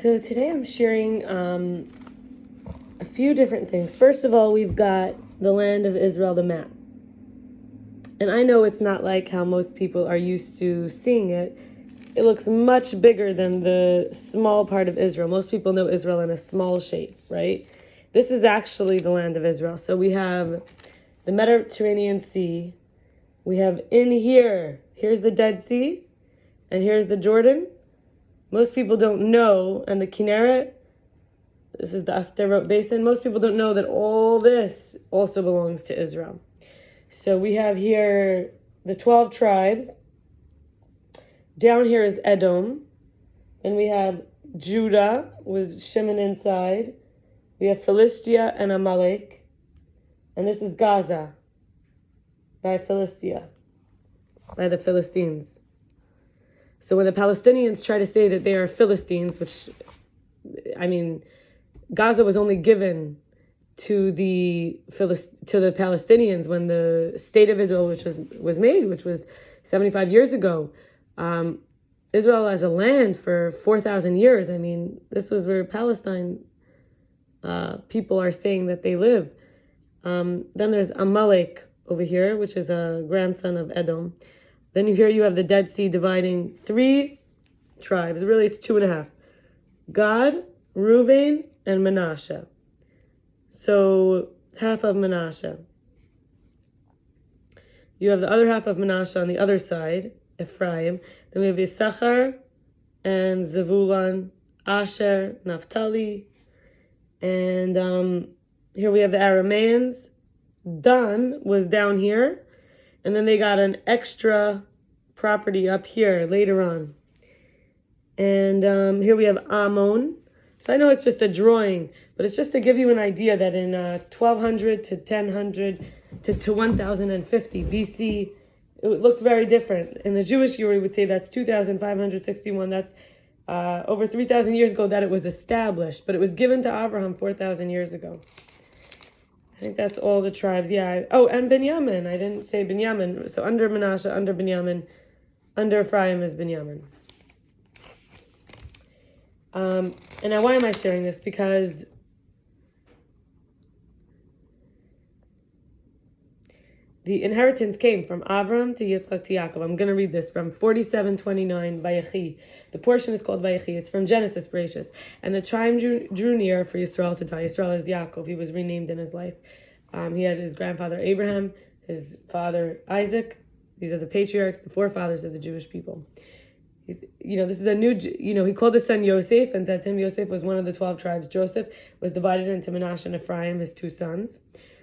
So today I'm sharing a few different things. First of all, we've got the land of Israel, the map. And I know it's not like how most people are used to seeing it. It looks much bigger than the small part of Israel. Most people know Israel in a small shape, right? This is actually the land of Israel. So we have the Mediterranean Sea. We have here's the Dead Sea, and here's the Jordan. Most people don't know, and the Kinneret, this is the Asterot Basin. Most people don't know that all this also belongs to Israel. So we have here the 12 tribes. Down here is Edom. Then we have Judah with Shimon inside. We have Philistia and Amalek. And this is Gaza by Philistia, by the Philistines. So when the Palestinians try to say that they are Philistines, which, Gaza was only given to the Palestinians when the state of Israel, which was made, which was 75 years ago. Israel as a land for 4,000 years. This was where Palestine people are saying that they live. Then there's Amalek over here, which is a grandson of Edom. Then you have the Dead Sea dividing 3 tribes. Really, it's 2.5. Gad, Reuven, and Manasseh. So half of Manasseh. You have the other half of Manasseh on the other side, Ephraim. Then we have Issachar and Zevulun, Asher, Naphtali. And here we have the Arameans. Dan was down here. And then they got an extra property up here later on. And here we have Ammon. So I know it's just a drawing, but it's just to give you an idea that in 1200 to 1000 to 1050 BC, it looked very different. In the Jewish year, we would say that's 2561. That's over 3,000 years ago that it was established, but it was given to Abraham 4,000 years ago. I think that's all the tribes. Yeah. And Binyamin. I didn't say Binyamin. So under Manasseh, under Binyamin, under Ephraim is Binyamin. And now why am I sharing this? Because the inheritance came from Avram to Yitzchak to Yaakov. I'm going to read this from 47:29, Vayechi. The portion is called Vayechi. It's from Genesis, Bereishis. And the time drew near for Yisrael to die. Yisrael is Yaakov. He was renamed in his life. He had his grandfather Abraham, his father Isaac. These are the patriarchs, the forefathers of the Jewish people. This is a new, he called his son Yosef and said to him, Yosef was one of the 12 tribes. Joseph was divided into Manasseh and Ephraim, his 2 sons.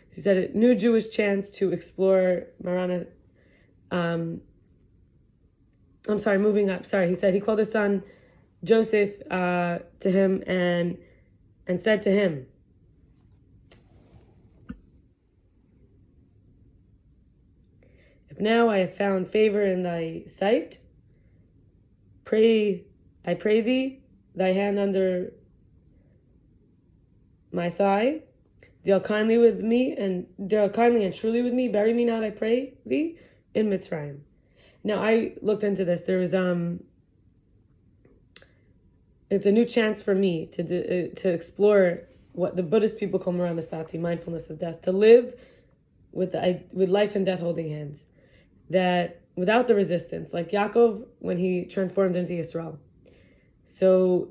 So he said a new Jewish chance to explore Marana. Moving up. He said he called his son Joseph to him and said to him, if now I have found favor in thy sight, I pray thee, thy hand under my thigh, deal kindly and truly with me, bury me not, I pray thee, in Mitzrayim. Now I looked into this. There was it's a new chance for me to explore what the Buddhist people call Maramasati, mindfulness of death, to live with life and death holding hands, that without the resistance, like Yaakov when he transformed into Yisrael. So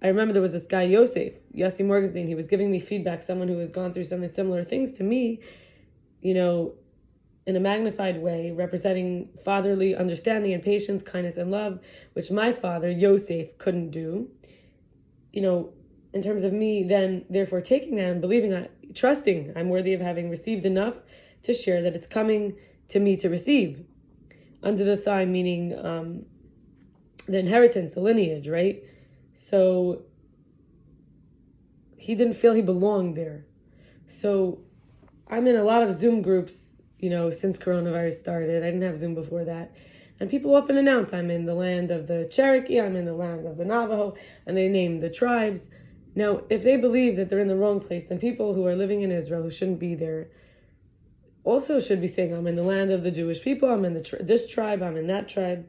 I remember there was this guy, Yossi Morgenstein. He was giving me feedback, someone who has gone through some similar things to me, in a magnified way, representing fatherly understanding and patience, kindness and love, which my father, Yosef, couldn't do. In terms of me then, therefore, taking that and believing, trusting I'm worthy of having received enough to share, that it's coming to me to receive. Under the thigh, meaning the inheritance, the lineage, right? So he didn't feel he belonged there. So I'm in a lot of Zoom groups, since coronavirus started. I didn't have Zoom before that. And people often announce I'm in the land of the Cherokee, I'm in the land of the Navajo, and they name the tribes. Now, if they believe that they're in the wrong place, then people who are living in Israel who shouldn't be there also should be saying, I'm in the land of the Jewish people, I'm in this tribe, I'm in that tribe.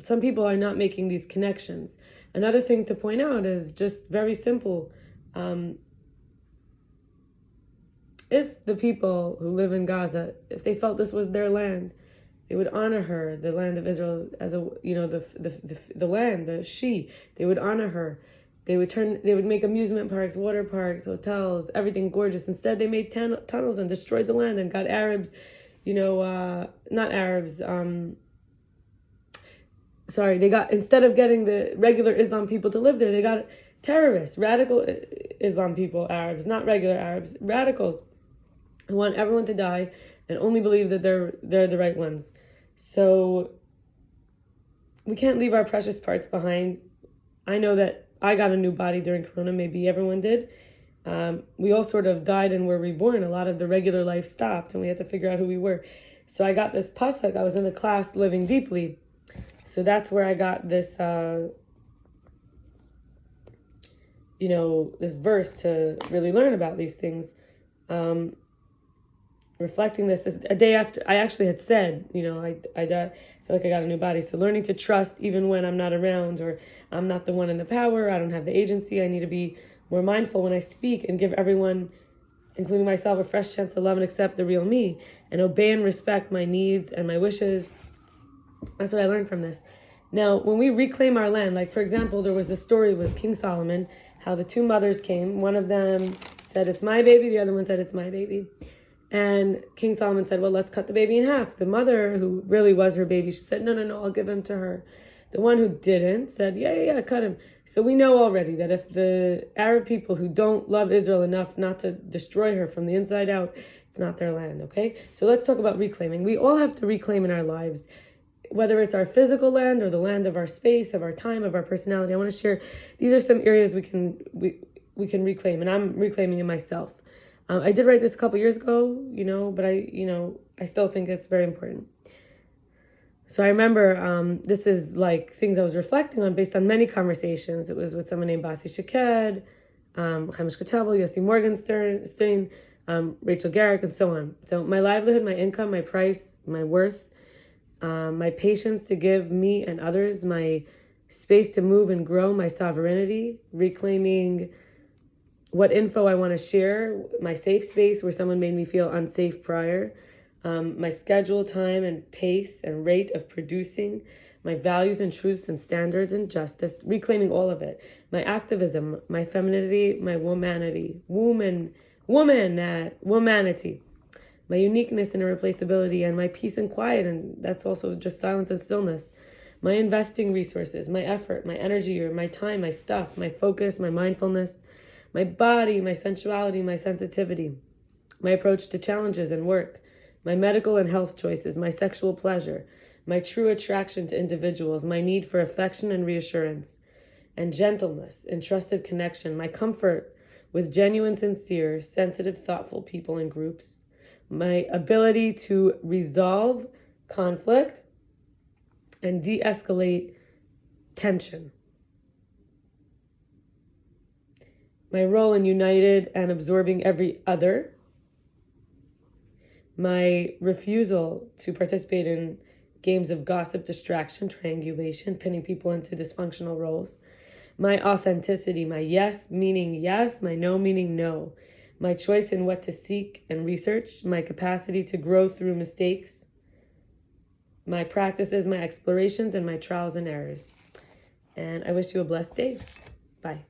some people are not making these connections. Another thing to point out is just very simple. If the people who live in Gaza, if they felt this was their land, they would honor her, the land of Israel, as a, the land, they would honor her. They would make amusement parks, water parks, hotels, everything gorgeous. Instead, they made tunnels and destroyed the land and got Arabs, not Arabs, instead of getting the regular Islam people to live there, they got terrorists, radical Islam people, Arabs, not regular Arabs, radicals who want everyone to die and only believe that they're the right ones. So we can't leave our precious parts behind. I know that I got a new body during Corona, maybe everyone did. We all sort of died and were reborn. A lot of the regular life stopped and we had to figure out who we were. So I got this pasuk. I was in the class Living Deeply. So that's where I got this, this verse to really learn about these things. Reflecting this a day after I actually had said, I feel like I got a new body. So learning to trust even when I'm not around or I'm not the one in the power, I don't have the agency. I need to be more mindful when I speak and give everyone, including myself, a fresh chance to love and accept the real me and obey and respect my needs and my wishes. That's what I learned from this. Now, when we reclaim our land, like for example, there was this story with King Solomon, how the two mothers came. One of them said, it's my baby. The other one said, it's my baby. And King Solomon said, well, let's cut the baby in half. The mother, who really was her baby, she said, no, I'll give him to her. The one who didn't said, yeah, cut him. So we know already that if the Arab people who don't love Israel enough not to destroy her from the inside out, it's not their land, okay? So let's talk about reclaiming. We all have to reclaim in our lives, whether it's our physical land or the land of our space, of our time, of our personality. I want to share, these are some areas we can reclaim, and I'm reclaiming in myself. I did write this a couple years ago, but I still think it's very important. So I remember this is like things I was reflecting on based on many conversations. It was with someone named Basy Shaked, Chaya Mushka Tewel, Yossi Morgenstein, Rachel Garrick, and so on. So my livelihood, my income, my price, my worth, my patience to give me and others, my space to move and grow, my sovereignty, reclaiming what info I want to share, my safe space where someone made me feel unsafe prior, my schedule, time, and pace and rate of producing, my values and truths and standards and justice, reclaiming all of it, my activism, my femininity, my womanity, womanity, my uniqueness and irreplaceability, and my peace and quiet, and that's also just silence and stillness, my investing resources, my effort, my energy, or my time, my stuff, my focus, my mindfulness, my body, my sensuality, my sensitivity, my approach to challenges and work, my medical and health choices, my sexual pleasure, my true attraction to individuals, my need for affection and reassurance, and gentleness and trusted connection, my comfort with genuine, sincere, sensitive, thoughtful people and groups, my ability to resolve conflict and de-escalate tension, my role in united and absorbing every other, my refusal to participate in games of gossip, distraction, triangulation, pinning people into dysfunctional roles, my authenticity, my yes meaning yes, my no meaning no, my choice in what to seek and research, my capacity to grow through mistakes, my practices, my explorations, and my trials and errors. And I wish you a blessed day. Bye.